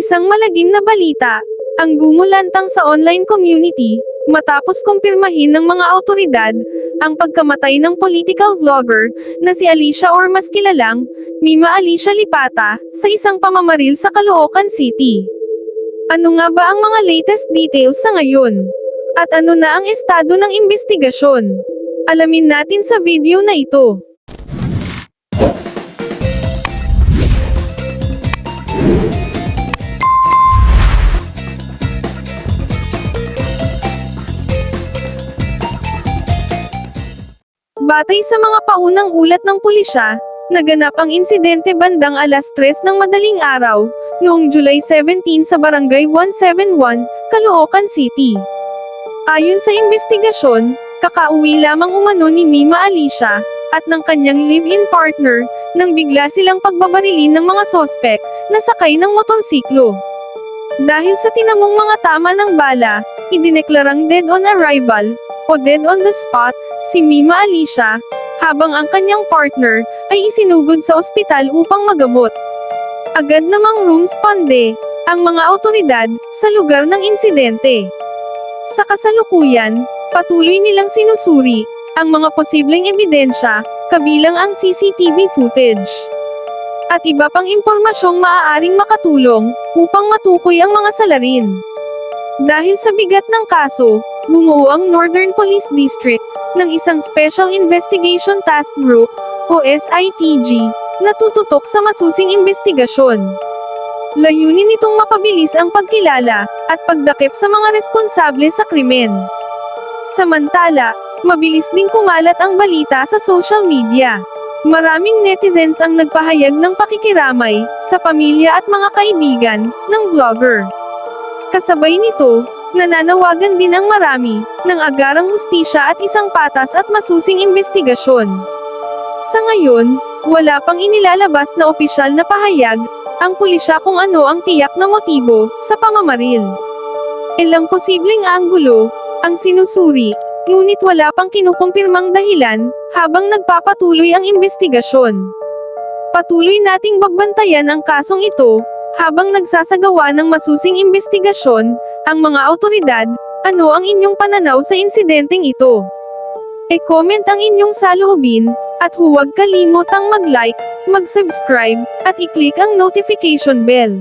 Isang malagim na balita, ang gumulantang sa online community, matapos kumpirmahin ng mga awtoridad, ang pagkamatay ng political vlogger, na si Alicia or mas kilalang, Mima Alicia Lipata, sa isang pamamaril sa Caloocan City. Ano nga ba ang mga latest details sa ngayon? At ano na ang estado ng investigasyon? Alamin natin sa video na ito. Batay sa mga paunang ulat ng pulisya, naganap ang insidente bandang alas 3 ng madaling araw, noong July 17 sa Barangay 171, Caloocan City. Ayon sa investigasyon, kakauwi lamang umano ni Mima Alicia, at ng kanyang live-in partner, nang bigla silang pagbabarilin ng mga sospek, na sakay ng motorsiklo. Dahil sa tinamong mga tama ng bala, idineklarang dead on arrival, o dead on the spot, si Mima Alicia, habang ang kanyang partner, ay isinugod sa ospital upang magamot. Agad namang rumesponde, ang mga awtoridad, sa lugar ng insidente. Sa kasalukuyan, patuloy nilang sinusuri, ang mga posibleng ebidensya, kabilang ang CCTV footage. At iba pang impormasyong maaaring makatulong, upang matukoy ang mga salarin. Dahil sa bigat ng kaso, bumuo ang Northern Police District, ng isang Special Investigation Task Group, o SITG, na tututok sa masusing investigasyon. Layunin nitong mapabilis ang pagkilala, at pagdakip sa mga responsable sa krimen. Samantala, mabilis ding kumalat ang balita sa social media. Maraming netizens ang nagpahayag ng pakikiramay, sa pamilya at mga kaibigan, ng vlogger. Kasabay nito, nananawagan din ang marami, ng agarang hustisya at isang patas at masusing investigasyon. Sa ngayon, wala pang inilalabas na opisyal na pahayag, ang pulisya kung ano ang tiyak na motibo, sa pamamaril. Ilang posibleng anggulo, ang sinusuri, ngunit wala pang kinukumpirmang dahilan, habang nagpapatuloy ang investigasyon. Patuloy nating bagbantayan ang kasong ito, habang nagsasagawa ng masusing investigasyon, ang mga awtoridad, ano ang inyong pananaw sa insidenteng ito? E-comment ang inyong saloobin, at huwag kalimutang mag-like, mag-subscribe, at i-click ang notification bell.